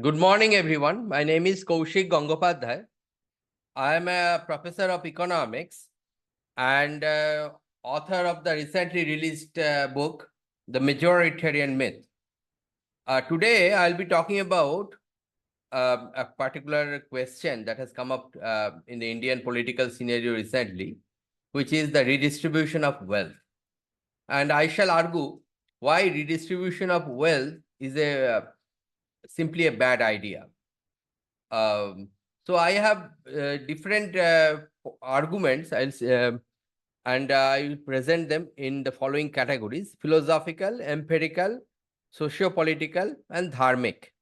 Good morning, everyone. My name is Kausik Gangopadhyay. I am a professor of economics and author of the recently released book, The Majoritarian Myth. Today, I'll be talking about a particular question that has come up in the Indian political scenario recently, which is the redistribution of wealth. And I shall argue why redistribution of wealth is simply a bad idea. Um, so I have different arguments, and I will present them in the following categories: philosophical, empirical, sociopolitical, and dharmic.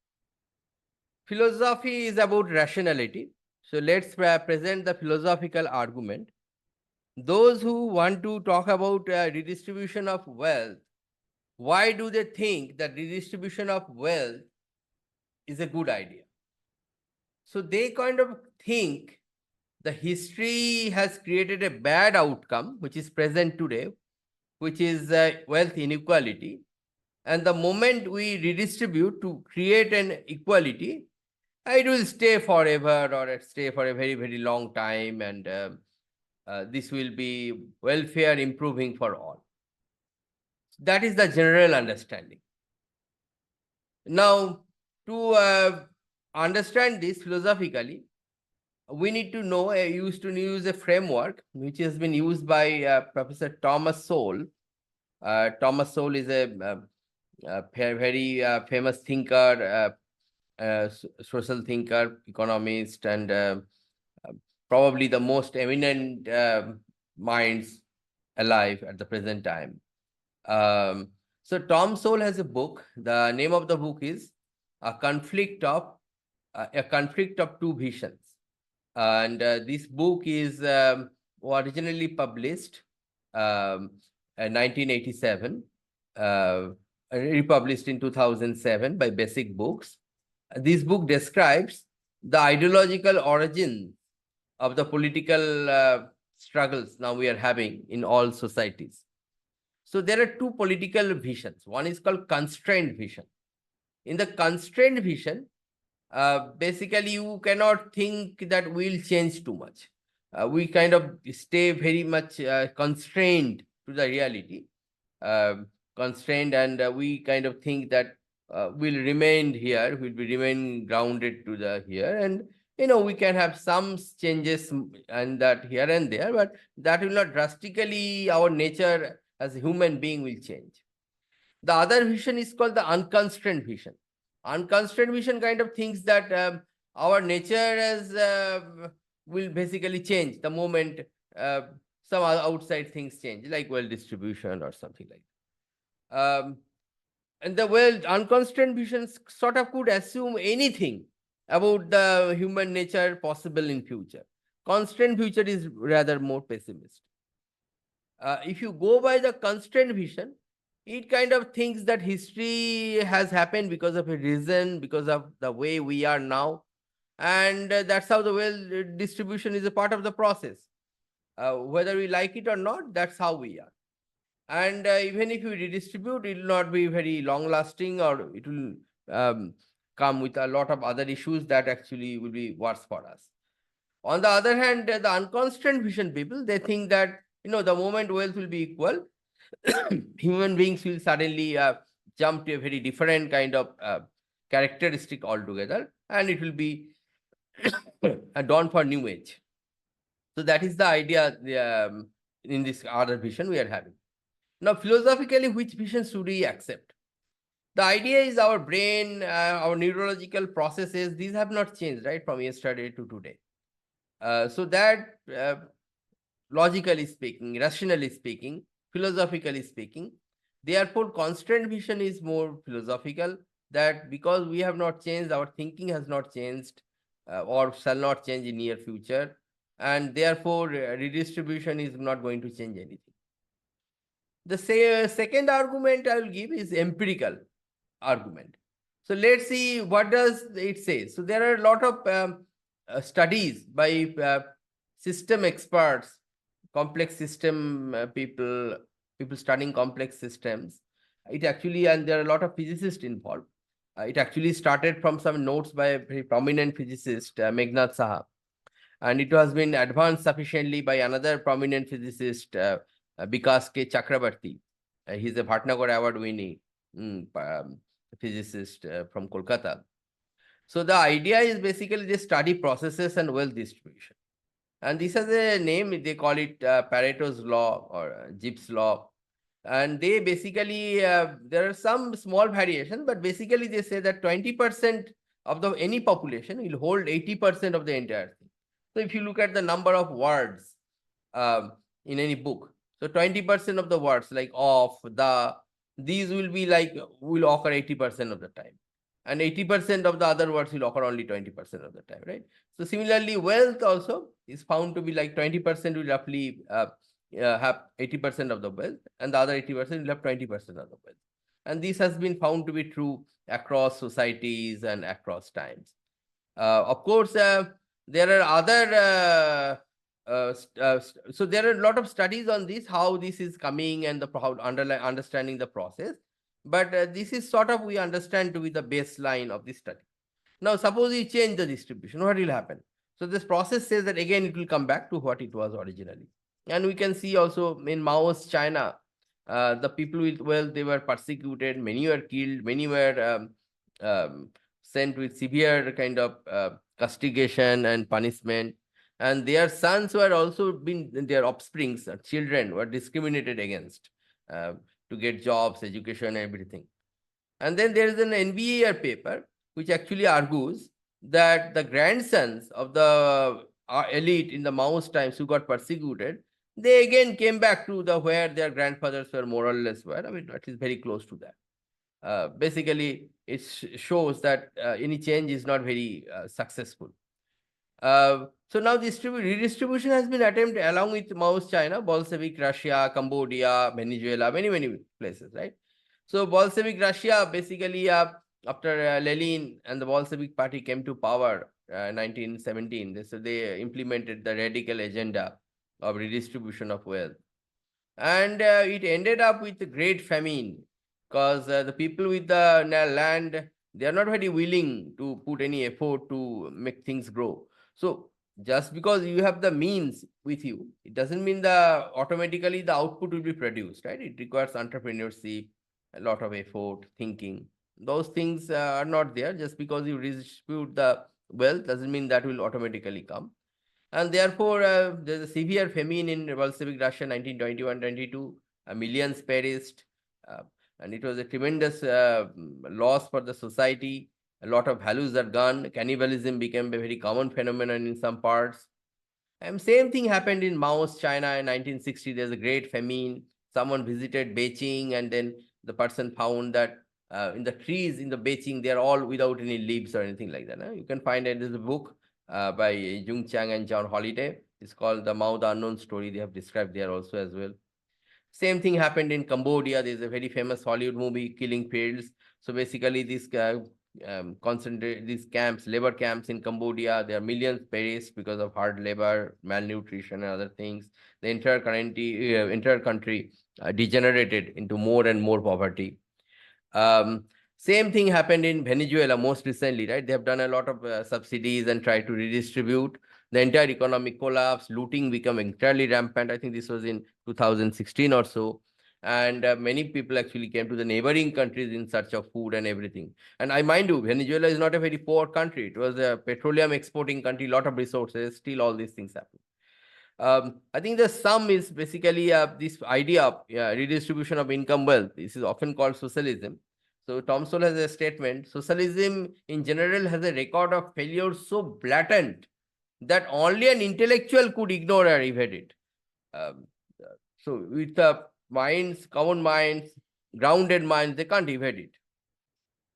Philosophy is about rationality. So let's present the philosophical argument. Those who want to talk about redistribution of wealth, why do they think that redistribution of wealth is a good idea? So they kind of think the history has created a bad outcome, which is present today, which is wealth inequality. And the moment we redistribute to create an equality, it will stay forever or it stay for a very, very long time. And this will be welfare improving for all. That is the general understanding. Now, to understand this philosophically, we need to know, used to use a framework which has been used by Professor Thomas Sowell. Thomas Sowell is a very famous thinker, social thinker, economist, and probably the most eminent minds alive at the present time. So Tom Sowell has a book. The name of the book is a conflict of two visions. And this book is originally published in 1987, republished in 2007 by Basic Books. This book describes the ideological origin of the political struggles now we are having in all societies. So there are two political visions. One is called constrained vision. In the constrained vision, basically you cannot think that we'll change too much. We kind of stay very much constrained to the reality, constrained, and we kind of think that we'll remain here, we'll be remain grounded to the here, and we can have some changes and that here and there, but that will not drastically, our nature as a human being will change. The other vision is called the unconstrained vision. Unconstrained vision kind of thinks that our nature will basically change the moment some other outside things change, like wealth distribution or something like that. And the unconstrained vision sort of could assume anything about the human nature possible in future. Constrained future is rather more pessimistic. If you go by the constrained vision, it kind of thinks that history has happened because of a reason, because of the way we are now. And that's how the wealth distribution is a part of the process. Whether we like it or not, that's how we are. And even if we redistribute, it will not be very long lasting, or it will come with a lot of other issues that actually will be worse for us. On the other hand, the unconstrained vision people, they think that, the moment wealth will be equal, human beings will suddenly jump to a very different kind of characteristic altogether, and it will be a dawn for new age. So that is the idea in this other vision we are having. Now, philosophically, which vision should we accept? The idea is our brain, our neurological processes, these have not changed, right, from yesterday to today. So that, logically speaking, rationally speaking, philosophically speaking, therefore, constrained vision is more philosophical, that because we have not changed, our thinking has not changed or shall not change in near future, and therefore redistribution is not going to change anything. The second argument I will give is empirical argument. So let's see what does it say. So there are a lot of studies by system experts, complex system people studying complex systems. It actually, and there are a lot of physicists involved. It actually started from some notes by a very prominent physicist, Meghnad Saha. And it has been advanced sufficiently by another prominent physicist, Vikas K. Chakrabarty. He's a Bhatnagar Award-winning physicist from Kolkata. So the idea is basically they study processes and wealth distribution. And this has a name, they call it Pareto's law or Gibbs law. And they basically, there are some small variation, but basically they say that 20% of the any population will hold 80% of the entire thing. So if you look at the number of words in any book, so 20% of the words like of, the, these will be like, will occur 80% of the time. And 80% of the other words will occur only 20% of the time, right? So similarly, wealth also is found to be like 20% will roughly have 80% of the wealth, and the other 80% will have 20% of the wealth. And this has been found to be true across societies and across times. Of course, there are other so there are a lot of studies on this, how this is coming and the how understanding the process. But this is sort of we understand to be the baseline of the study. Now, suppose you change the distribution, what will happen? So this process says that again it will come back to what it was originally. And we can see also in Mao's China, the people with wealth, they were persecuted, many were killed, many were sent with severe kind of castigation and punishment. And their sons were also been, their offsprings, children were discriminated against to get jobs, education, everything. And then there is an NBER paper which actually argues that the grandsons of the elite in the Mao's times who got persecuted, they again came back to the where their grandfathers were more or less were. I mean, at least very close to that. Basically, it shows that any change is not very successful. So now this redistribution has been attempted along with Mao's China, Bolshevik Russia, Cambodia, Venezuela, many places, right? So Bolshevik Russia, basically after Lenin and the Bolshevik party came to power 1917, so they implemented the radical agenda of redistribution of wealth. And it ended up with a great famine because the people with the land, they are not very willing to put any effort to make things grow. So just because you have the means with you, it doesn't mean the automatically the output will be produced, right? It requires entrepreneurship, a lot of effort, thinking. Those things are not there. Just because you redistribute the wealth doesn't mean that will automatically come. And therefore, there's a severe famine in Bolshevik Russia, 1921-22. Millions perished. And it was a tremendous loss for the society. A lot of values are gone. Cannibalism became a very common phenomenon in some parts. And same thing happened in Mao's China in 1960. There's a great famine. Someone visited Beijing, and then the person found that in the trees in the Beijing, they're all without any leaves or anything like that. You can find it. There's a book by Jung Chang and John Holiday. It's called The Mao, the Unknown Story. They have described there also as well. Same thing happened in Cambodia. There's a very famous Hollywood movie, Killing Fields. So basically, these concentrate these camps, labor camps in Cambodia, there are millions perished because of hard labor, malnutrition, and other things. The entire country degenerated into more and more poverty. Same thing happened in Venezuela most recently, right? They have done a lot of subsidies and tried to redistribute. The entire economic collapse, looting became entirely rampant. I think this was in 2016 or so. And many people actually came to the neighboring countries in search of food and everything. And I mind you, Venezuela is not a very poor country. It was a petroleum exporting country, lot of resources, still all these things happen. I think the sum is basically this idea of redistribution of income wealth. This is often called socialism. So Tom Sowell has a statement, socialism in general has a record of failure so blatant that only an intellectual could ignore or evade it. So with minds, common minds, grounded minds, they can't evade it.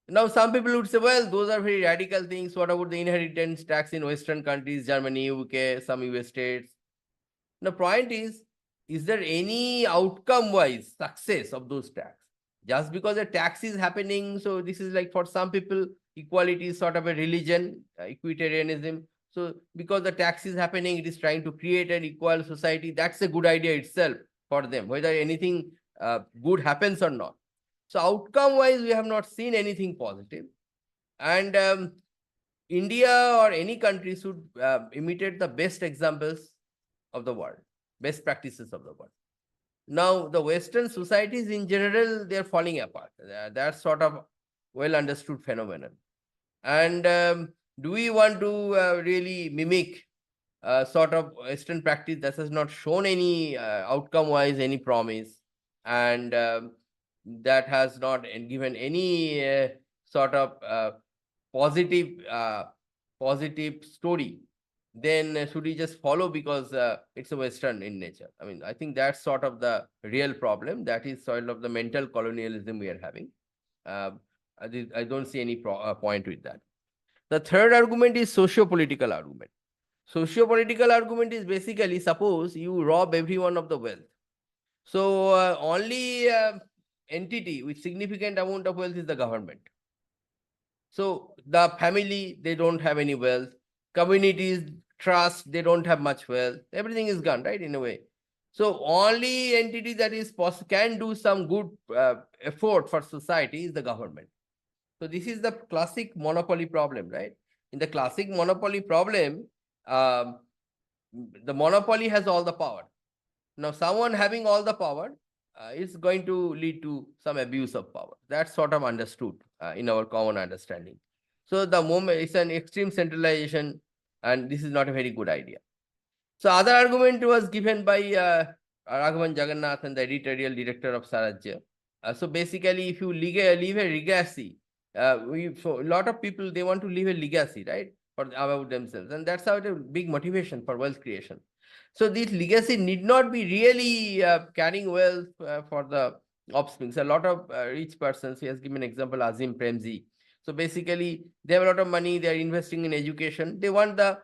Now, some people would say, well, those are very radical things. What about the inheritance tax in Western countries, Germany, UK, some US states? The point is there any outcome-wise success of those tax? Just because a tax is happening, so this is like for some people, equality is sort of a religion, equitarianism. So because the tax is happening, it is trying to create an equal society. That's a good idea itself for them, whether anything good happens or not. So outcome-wise, we have not seen anything positive. And India or any country should imitate the best examples of the world, best practices of the world. Now, the Western societies in general, they're falling apart. That's sort of well understood phenomenon. And do we want to really mimic sort of Western practice that has not shown any outcome-wise any promise, and that has not given any sort of positive positive story? Then should we just follow because it's a Western in nature? I mean, I think that's sort of the real problem. That is sort of the mental colonialism we are having. Uh, I don't see any point with that. The third argument is socio-political argument. Socio-political argument is basically, suppose you rob everyone of the wealth. So only entity with significant amount of wealth is the government. So the family, they don't have any wealth. Communities, trust, they don't have much wealth. Everything is gone, right, in a way. So only entity that is can do some good effort for society is the government. So this is the classic monopoly problem, right? In the classic monopoly problem, um, the monopoly has all the power. Now, someone having all the power is going to lead to some abuse of power. That's sort of understood in our common understanding. So the moment it's an extreme centralization, and this is not a very good idea. So other argument was given by Raghavan Jagannath, and the editorial director of Sarajya. So basically, if you leave a legacy, so a lot of people, they want to leave a legacy, right, for about themselves, and that's how a big motivation for wealth creation. So this legacy need not be really carrying wealth for the offspring. So a lot of rich persons, he has given example, Azim Premji. So basically, they have a lot of money, they are investing in education. They want the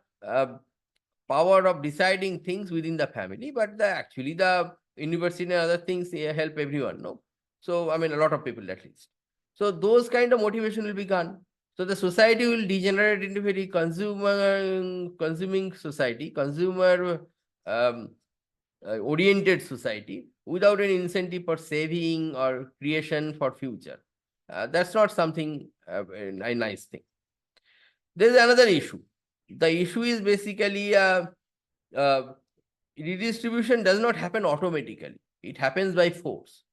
power of deciding things within the family, but actually the university and other things help everyone, no? So, I mean, a lot of people at least. So those kind of motivation will be gone. So the society will degenerate into very consuming society, consumer oriented society without any incentive for saving or creation for future. That's not something a nice thing. There's another issue. The issue is basically uh, redistribution does not happen automatically. It happens by force.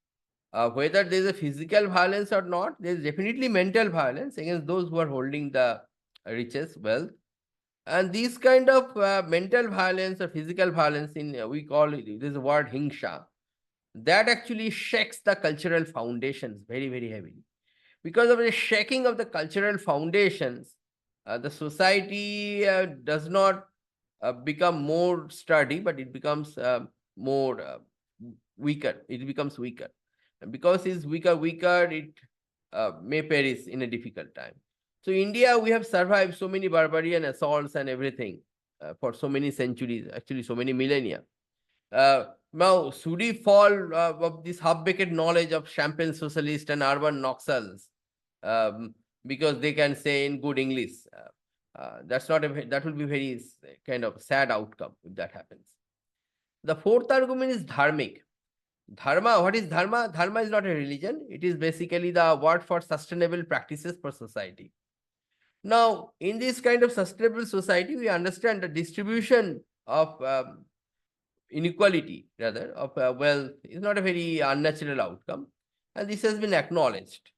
Whether there is a physical violence or not, there is definitely mental violence against those who are holding the riches, wealth. And this kind of mental violence or physical violence, in we call it, this word hingsha, that actually shakes the cultural foundations very, very heavily. Because of the shaking of the cultural foundations, the society does not become more sturdy, but it becomes more weaker. It becomes weaker. And because it's weaker, it may perish in a difficult time. So India, we have survived so many barbarian assaults and everything for so many centuries, actually so many millennia. Now, should we fall of this half-baked knowledge of champagne socialists and urban noxals because they can say in good English? That's not that will be very kind of sad outcome if that happens. The fourth argument is dharmic. Dharma, what is dharma? Dharma is not a religion. It is basically the word for sustainable practices for society. Now, in this kind of sustainable society, we understand the distribution of inequality, rather, of wealth is not a very unnatural outcome. And this has been acknowledged.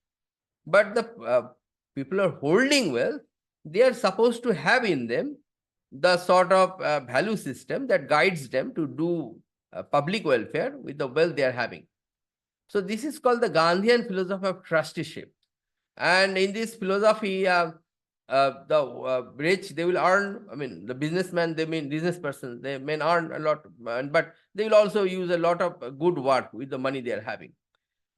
But the people are holding wealth, they are supposed to have in them the sort of value system that guides them to do public welfare with the wealth they are having. So this is called the Gandhian philosophy of trusteeship. And in this philosophy, the rich, they will earn, I mean, the businessman, they mean business persons, they may earn a lot, but they will also use a lot of good work with the money they are having.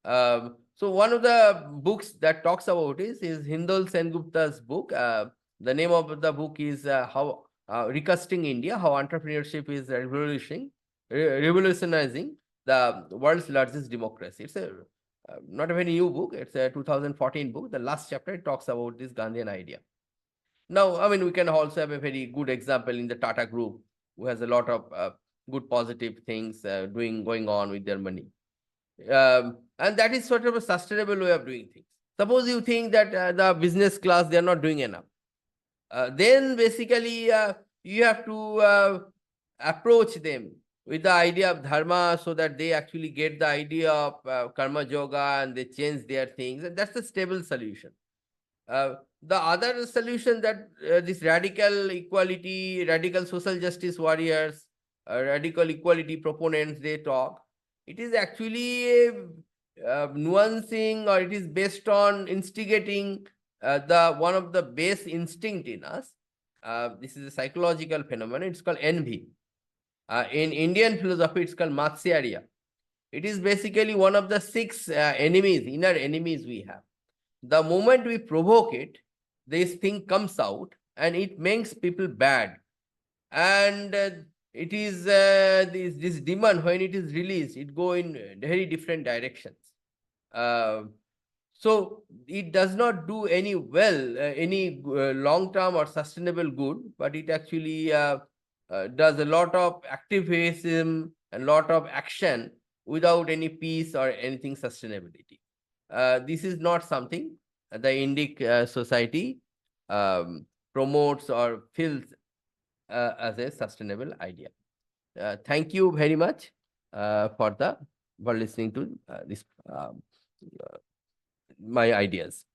So one of the books that talks about is Hindol Sengupta's book. The name of the book is How Recasting India, How Entrepreneurship is Revolutionizing the World's Largest Democracy. It's a not a very new book. It's a 2014 book. The last chapter it talks about this Gandhian idea. Now, I mean, we can also have a very good example in the Tata Group, who has a lot of good positive things going on with their money. And that is sort of a sustainable way of doing things. Suppose you think that the business class, they are not doing enough. Then basically you have to approach them with the idea of dharma so that they actually get the idea of karma yoga and they change their things. And that's a stable solution. The other solution that this radical equality, radical social justice warriors, radical equality proponents, they talk, it is actually nuancing, or it is based on instigating the one of the base instinct in us. This is a psychological phenomenon. It's called envy. In Indian philosophy, it's called Matsyarya. It is basically one of the six enemies, inner enemies we have. The moment we provoke it, this thing comes out and it makes people bad. And it is this demon, when it is released, it go in very different directions. Uh, so it does not do any any long-term or sustainable good, but it actually does a lot of activism and lot of action without any peace or anything sustainability. This is not something the Indic society promotes or feels as a sustainable idea. Thank you very much for listening to this my ideas.